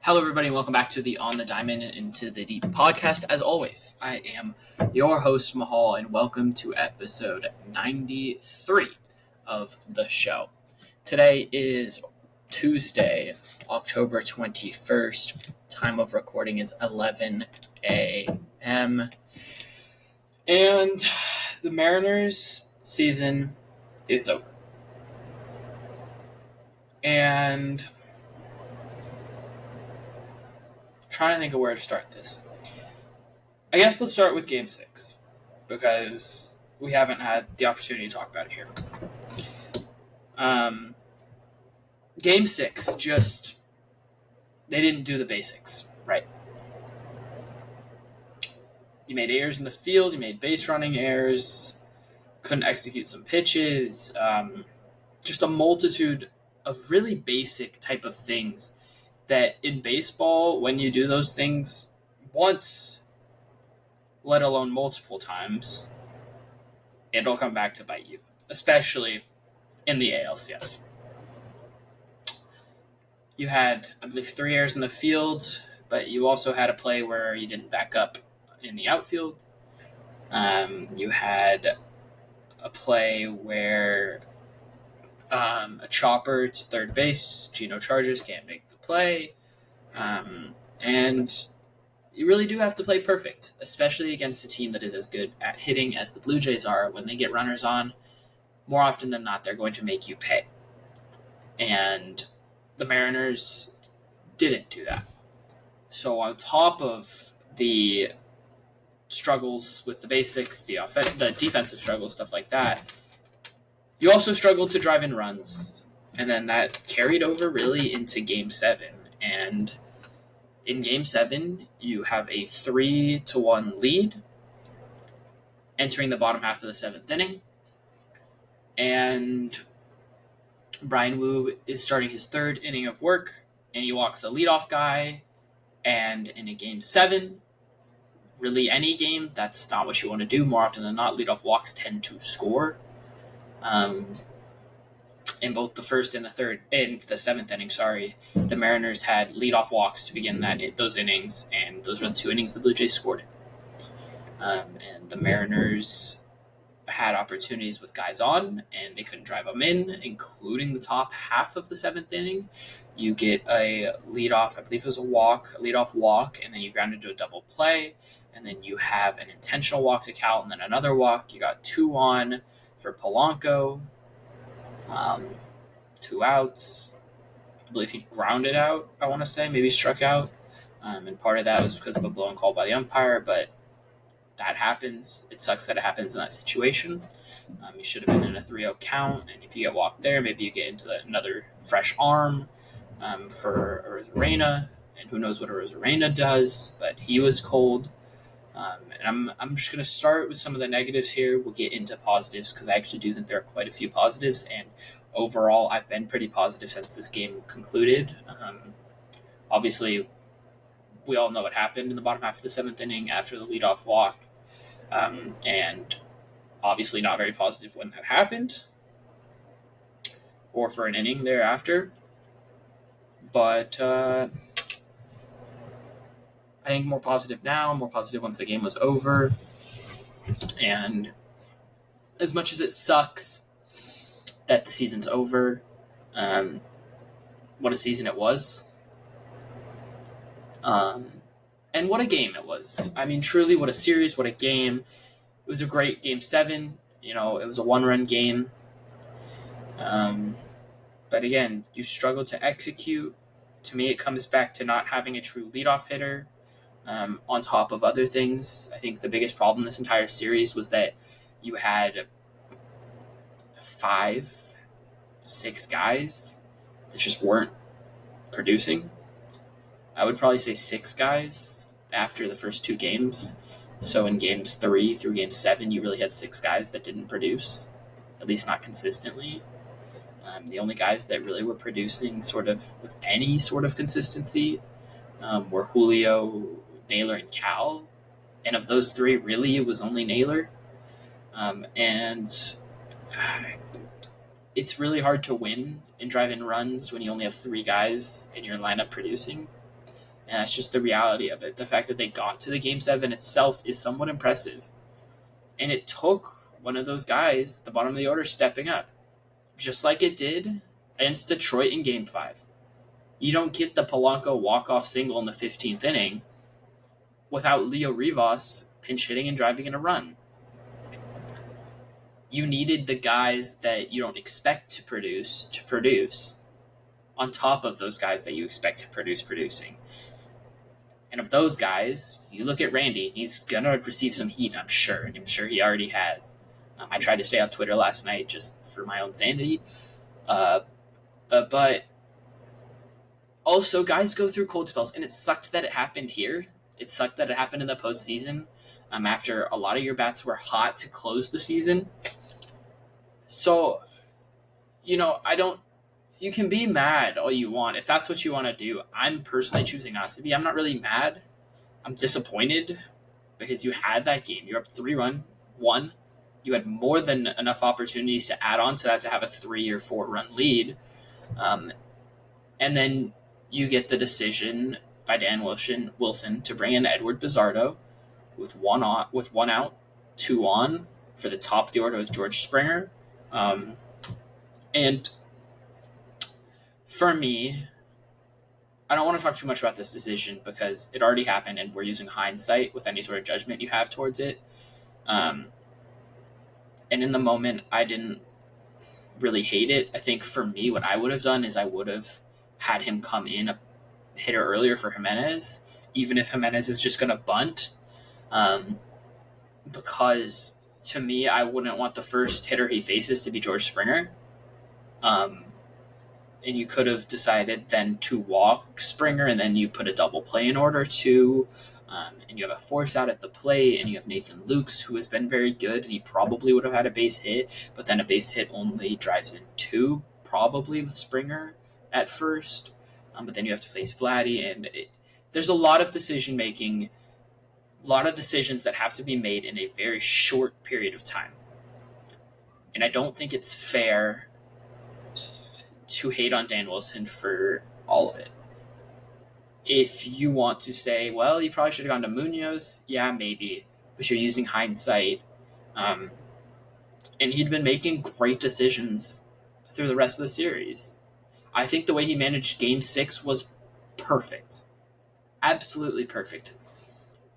Hello, everybody, and welcome back to the On the Diamond Into the Deep podcast. As always, I am your host, Mahal, and welcome to episode 93 of the show. Today is Tuesday, October 21st. Time of recording is 11 a.m. And the Mariners season is over. And trying to think of where to start this. I guess let's start with Game 6, because we haven't had the opportunity to talk about it here. Game 6, they didn't do the basics, right? You made errors in the field, you made base running errors, couldn't execute some pitches, just a multitude of really basic type of things that in baseball, when you do those things once, let alone multiple times, it'll come back to bite you, especially in the ALCS. You had, I believe, 3 errors in the field, but you also had a play where you didn't back up in the outfield. You had a play where a chopper to third base, Gino Chargers can't make the play. And you really do have to play perfect, especially against a team that is as good at hitting as the Blue Jays are. When they get runners on, more often than not, they're going to make you pay. And the Mariners didn't do that. So on top of the struggles with the basics, the defensive struggles, stuff like that, you also struggled to drive in runs. And then that carried over really into Game 7. And in Game 7, you have a 3-1 lead entering the bottom half of the 7th inning. And Brian Wu is starting his 3rd inning of work, and he walks the leadoff guy. And in a Game 7, really any game, that's not what you want to do. More often than not, leadoff walks tend to score. In both the 1st and the 3rd, in the 7th inning, the Mariners had leadoff walks to begin those innings, and those were the 2 innings the Blue Jays scored in. And the Mariners had opportunities with guys on, and they couldn't drive them in, including the top half of the 7th inning. You get a leadoff, I believe it was a leadoff walk, and then you ground into a double play, and then you have an intentional walk to Cal, and then another walk. You got 2 on for Polanco. 2 outs. I believe he grounded out, I want to say. Maybe struck out. And part of that was because of a blown call by the umpire, but that happens. It sucks that it happens in that situation. You should have been in a 3-0 count, and if you get walked there, maybe you get into another fresh arm for Arozarena, and who knows what Arozarena does, but he was cold. And I'm just going to start with some of the negatives here. We'll get into positives, because I actually do think there are quite a few positives, and overall I've been pretty positive since this game concluded. Obviously, we all know what happened in the bottom half of the 7th inning after the leadoff walk, and obviously not very positive when that happened or for an inning thereafter. But I think more positive now, more positive once the game was over. And as much as it sucks that the season's over, what a season it was. And what a game it was. I mean, truly, what a series, what a game. It was a great Game 7. It was a 1-run game. But again, you struggle to execute. To me, it comes back to not having a true leadoff hitter. On top of other things, I think the biggest problem this entire series was that you had 5, 6 guys that just weren't producing. I would probably say 6 guys after the first 2 games. So in Games 3 through Game 7, you really had 6 guys that didn't produce, at least not consistently. The only guys that really were producing sort of with any sort of consistency were Julio, Naylor, and Cal. And of those 3, really, it was only Naylor. And it's really hard to win and drive in runs when you only have 3 guys in your lineup producing. And that's just the reality of it. The fact that they got to the Game 7 itself is somewhat impressive. And it took one of those guys at the bottom of the order stepping up, just like it did against Detroit in Game 5. You don't get the Polanco walk-off single in the 15th inning without Leo Rivas pinch hitting and driving in a run. You needed the guys that you don't expect to produce on top of those guys that you expect to producing. And of those guys, you look at Randy, he's going to receive some heat, I'm sure. And I'm sure he already has. I tried to stay off Twitter last night just for my own sanity. But also, guys go through cold spells, and it sucked that it happened here. It sucked that it happened in the postseason after a lot of your bats were hot to close the season. So, you can be mad all you want if that's what you want to do. I'm personally choosing not to be. I'm not really mad. I'm disappointed because you had that game. You're up 3-1. You had more than enough opportunities to add on to that to have a 3 or 4 run lead. And then you get the decision by Dan Wilson to bring in Edward Bizardo with one out, 2 on for the top of the order with George Springer. And for me, I don't want to talk too much about this decision because it already happened and we're using hindsight with any sort of judgment you have towards it. And in the moment, I didn't really hate it. I think for me, what I would have done is I would have had him come in a hitter earlier for Jimenez, even if Jimenez is just going to bunt. Because to me, I wouldn't want the first hitter he faces to be George Springer. And you could have decided then to walk Springer, and then you put a double play in order to, and you have a force out at the plate, and you have Nathan Lukes, who has been very good, and he probably would have had a base hit, but then a base hit only drives in 2, probably with Springer at first. But then you have to face Vladdy, and there's a lot of decision-making, a lot of decisions that have to be made in a very short period of time. And I don't think it's fair to hate on Dan Wilson for all of it. If you want to say, well, you probably should have gone to Munoz, yeah, maybe, but you're using hindsight. And he'd been making great decisions through the rest of the series. I think the way he managed Game 6 was perfect. Absolutely perfect.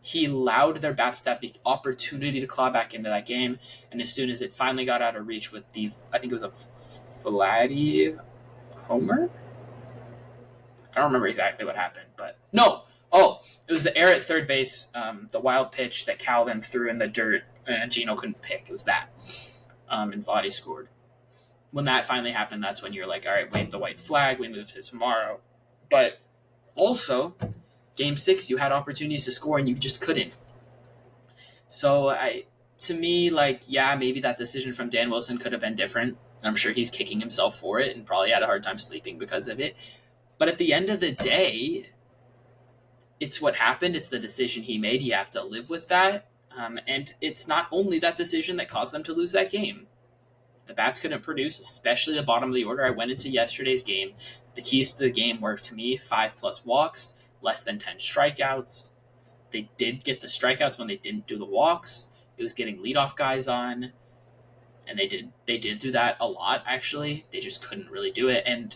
He allowed their bats to have the opportunity to claw back into that game, and as soon as it finally got out of reach with I think it was a Vladdy homer? I don't remember exactly what happened, but no. Oh, it was the error at third base, the wild pitch that Cal then threw in the dirt and Gino couldn't pick. It was that. And Vladdy scored. When that finally happened, that's when you're like, all right, wave the white flag, we move to tomorrow. But also, Game 6, you had opportunities to score and you just couldn't. So to me, yeah, maybe that decision from Dan Wilson could have been different. I'm sure he's kicking himself for it and probably had a hard time sleeping because of it. But at the end of the day, it's what happened. It's the decision he made. You have to live with that. And it's not only that decision that caused them to lose that game. The bats couldn't produce, especially the bottom of the order. I went into yesterday's game. The keys to the game were, to me, 5+ walks, less than 10 strikeouts. They did get the strikeouts when they didn't do the walks. It was getting leadoff guys on. And they did do that a lot, actually. They just couldn't really do it. And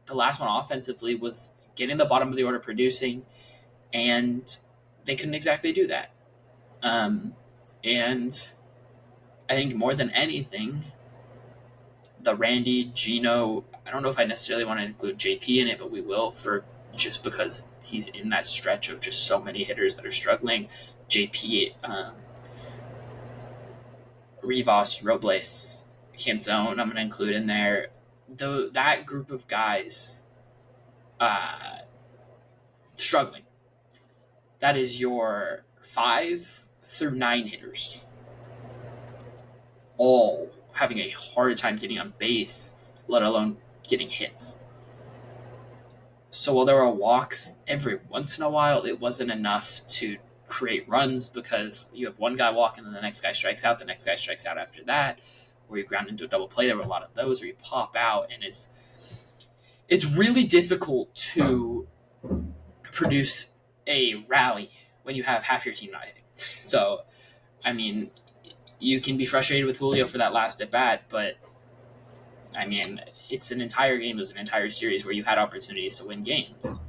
the last one offensively was getting the bottom of the order producing, and they couldn't exactly do that. And I think more than anything, the Randy, Gino, I don't know if I necessarily want to include JP in it, but we will just because he's in that stretch of just so many hitters that are struggling. JP, Rivas, Robles, Canzone, I'm going to include in there. That group of guys struggling. That is your 5 through 9 hitters, all having a hard time getting on base, let alone getting hits. So while there were walks every once in a while, it wasn't enough to create runs because you have one guy walking and the next guy strikes out, the next guy strikes out after that, or you ground into a double play. There were a lot of those where you pop out, and it's really difficult to produce a rally when you have half your team not hitting. So, I mean, you can be frustrated with Julio for that last at bat, but I mean, it's an entire game. It was an entire series where you had opportunities to win games.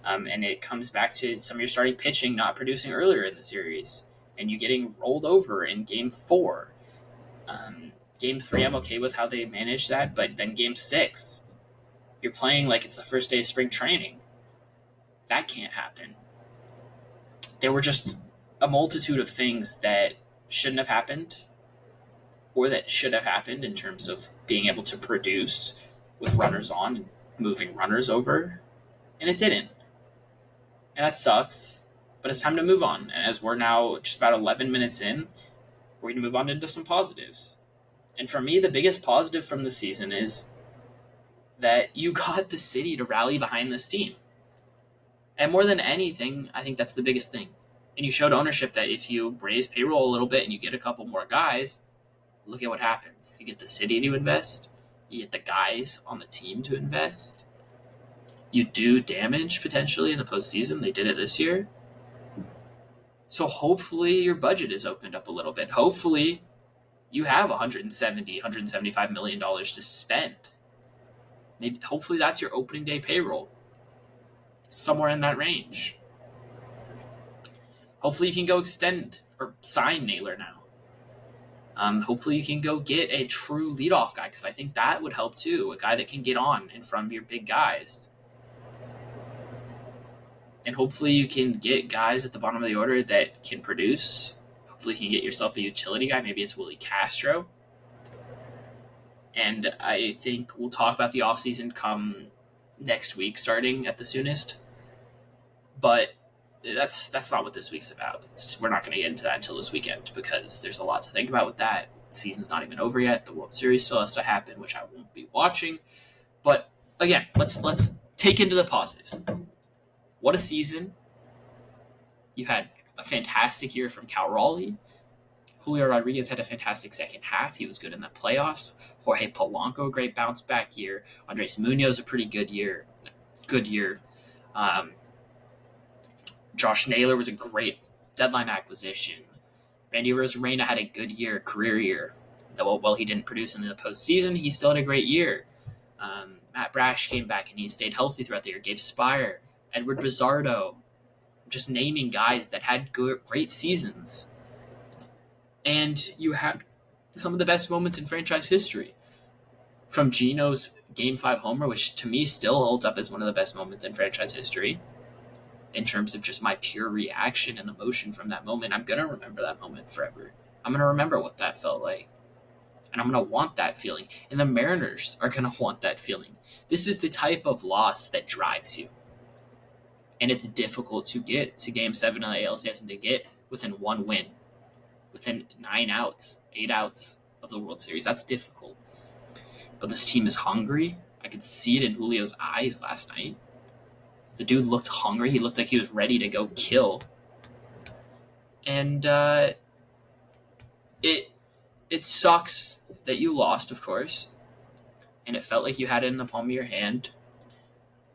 And it comes back to some of your starting pitching not producing earlier in the series and you getting rolled over in game 4. Game 3, I'm okay with how they managed that, but then game 6, you're playing like it's the first day of spring training. That can't happen. There were just a multitude of things that shouldn't have happened or that should have happened in terms of being able to produce with runners on and moving runners over, and it didn't. And that sucks, but it's time to move on. And as we're now just about 11 minutes in, we're going to move on into some positives. And for me, the biggest positive from the season is that you got the city to rally behind this team. And more than anything, I think that's the biggest thing. And you showed ownership that if you raise payroll a little bit and you get a couple more guys, look at what happens. You get the city to invest. You get the guys on the team to invest. You do damage potentially in the postseason. They did it this year. So hopefully your budget is opened up a little bit. Hopefully you have $175 million to spend. Maybe hopefully that's your opening day payroll. Somewhere in that range. Hopefully you can go extend or sign Naylor now. Hopefully you can go get a true leadoff guy because I think that would help too. A guy that can get on in front of your big guys. And hopefully you can get guys at the bottom of the order that can produce. Hopefully you can get yourself a utility guy. Maybe it's Willie Castro. And I think we'll talk about the offseason come next week, starting at the soonest. But that's not what this week's about. We're not going to get into that until this weekend because there's a lot to think about with that. The season's not even over yet. The World Series still has to happen, which I won't be watching. But again, let's take into the positives. What a season. You had a fantastic year from Cal Raleigh. Julio Rodriguez had a fantastic second half. He was good in the playoffs. Jorge Polanco, great bounce back year. Andres Munoz, a pretty good year. Josh Naylor was a great deadline acquisition. Randy Rosarena had a good year, career year. While he didn't produce in the postseason, he still had a great year. Matt Brash came back and he stayed healthy throughout the year. Gabe Spire, Edward Bizzardo, just naming guys that had great seasons. And you had some of the best moments in franchise history. From Gino's Game 5 homer, which to me still holds up as one of the best moments in franchise history. In terms of just my pure reaction and emotion from that moment, I'm going to remember that moment forever. I'm going to remember what that felt like. And I'm going to want that feeling. And the Mariners are going to want that feeling. This is the type of loss that drives you. And it's difficult to get to Game 7 of the ALCS and to get within one win. Within 8 outs of the World Series. That's difficult. But this team is hungry. I could see it in Julio's eyes last night. The dude looked hungry. He looked like he was ready to go kill. And it sucks that you lost, of course. And it felt like you had it in the palm of your hand.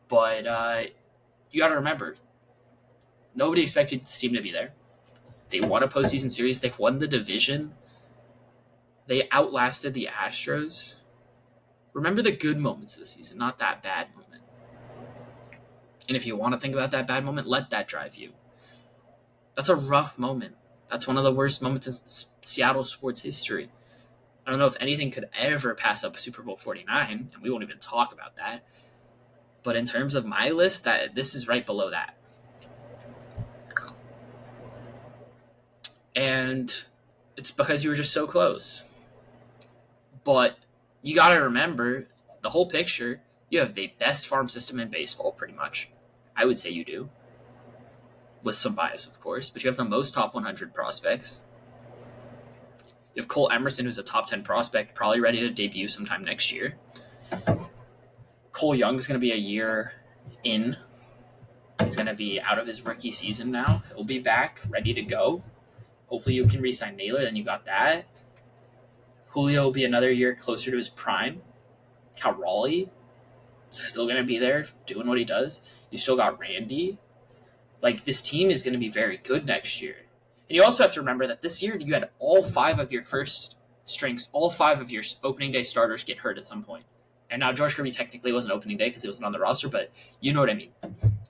But you got to remember, nobody expected this team to be there. They won a postseason series. They won the division. They outlasted the Astros. Remember the good moments of the season, not that bad moment. And if you want to think about that bad moment, let that drive you. That's a rough moment. That's one of the worst moments in Seattle sports history. I don't know if anything could ever pass up Super Bowl 49, and we won't even talk about that. But in terms of my list, this is right below that. And it's because you were just so close. But you got to remember the whole picture. You have the best farm system in baseball, pretty much. I would say you do. With some bias, of course. But you have the most top 100 prospects. You have Cole Emerson, who's a top 10 prospect, probably ready to debut sometime next year. Cole Young's going to be a year in. He's going to be out of his rookie season now. He'll be back, ready to go. Hopefully you can re-sign Naylor, then you got that. Julio will be another year closer to his prime. Cal Raleigh still going to be there doing what he does. You still got Randy. Like, this team is going to be very good next year. And you also have to remember that this year you had all 5 of your first strings, all 5 of your opening day starters get hurt at some point. And now George Kirby technically wasn't opening day because he wasn't on the roster, but you know what I mean.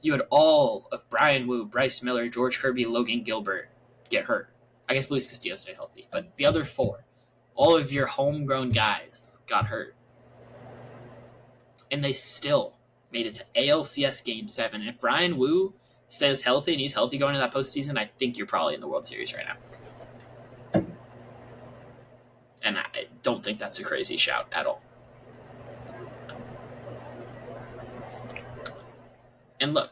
You had all of Brian Wu, Bryce Miller, George Kirby, Logan Gilbert get hurt. I guess Luis Castillo stayed healthy, but the other 4, all of your homegrown guys got hurt. And they still made it to ALCS Game 7. If Brian Wu stays healthy and he's healthy going into that postseason, I think you're probably in the World Series right now. And I don't think that's a crazy shout at all. And look,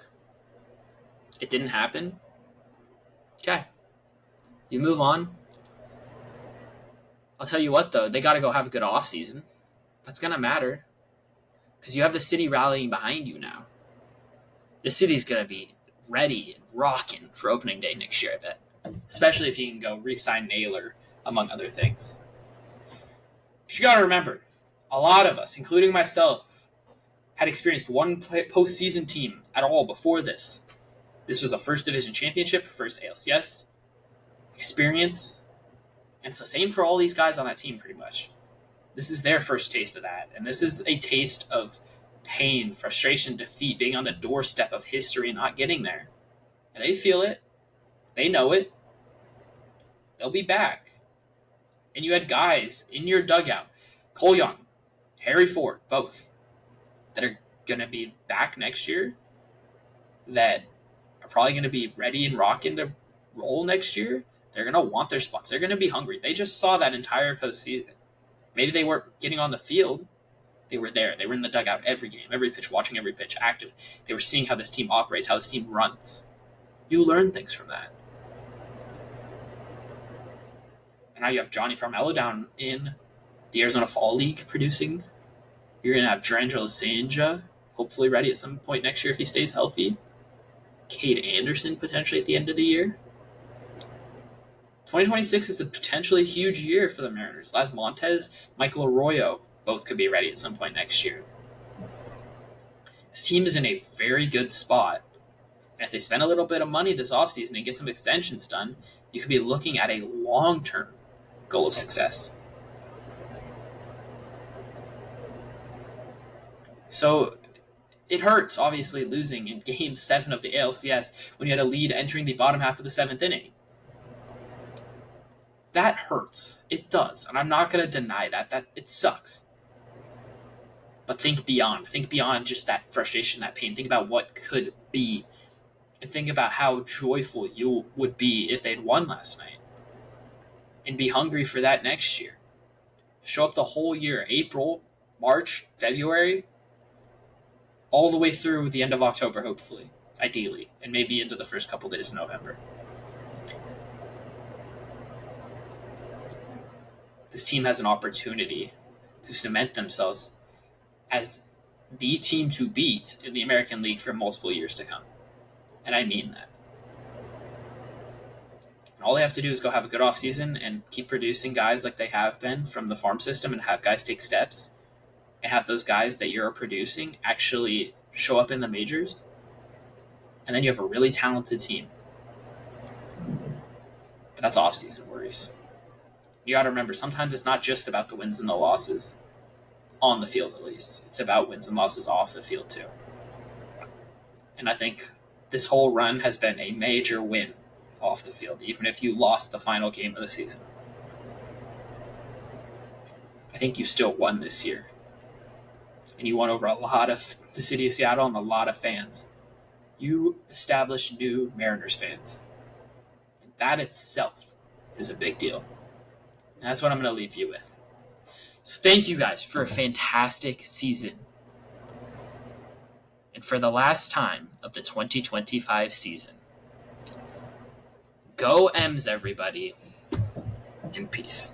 it didn't happen. Okay. You move on. I'll tell you what, though, they got to go have a good offseason. That's going to matter. Because you have the city rallying behind you now. The city's going to be ready and rocking for opening day next year, I bet. Especially if you can go re-sign Naylor, among other things. But you got to remember, a lot of us, including myself, had experienced one postseason team at all before this. This was a first division championship, first ALCS experience. And it's the same for all these guys on that team, pretty much. This is their first taste of that. And this is a taste of pain, frustration, defeat, being on the doorstep of history and not getting there. And they feel it. They know it. They'll be back. And you had guys in your dugout, Cole Young, Harry Ford, both, that are going to be back next year, that are probably going to be ready and rocking to roll next year. They're going to want their spots. They're going to be hungry. They just saw that entire postseason. Maybe they weren't getting on the field. They were there. They were in the dugout every game, every pitch, watching every pitch, active. They were seeing how this team operates, how this team runs. You learn things from that. And now you have Johnny Farmello down in the Arizona Fall League producing. You're going to have Durangelo Sanja, hopefully ready at some point next year if he stays healthy. Cade Anderson potentially at the end of the year. 2026 is a potentially huge year for the Mariners. Las Montez, Michael Arroyo, both could be ready at some point next year. This team is in a very good spot. And if they spend a little bit of money this offseason and get some extensions done, you could be looking at a long-term goal of success. So it hurts, obviously, losing in Game 7 of the ALCS when you had a lead entering the bottom half of the 7th inning. That hurts. It does. And I'm not going to deny that it sucks. But think beyond. Think beyond just that frustration, that pain. Think about what could be. And think about how joyful you would be if they'd won last night. And be hungry for that next year. Show up the whole year. April, March, February. All the way through the end of October, hopefully. Ideally. And maybe into the first couple days of November. This team has an opportunity to cement themselves as the team to beat in the American League for multiple years to come. And I mean that. And all they have to do is go have a good offseason and keep producing guys like they have been from the farm system and have guys take steps and have those guys that you're producing actually show up in the majors. And then you have a really talented team. But that's offseason worries. You got to remember, sometimes it's not just about the wins and the losses, on the field at least. It's about wins and losses off the field too. And I think this whole run has been a major win off the field, even if you lost the final game of the season. I think you still won this year. And you won over a lot of the city of Seattle and a lot of fans. You established new Mariners fans. And that itself is a big deal. And that's what I'm going to leave you with. So thank you guys for a fantastic season. And for the last time of the 2025 season, go M's, everybody, in peace.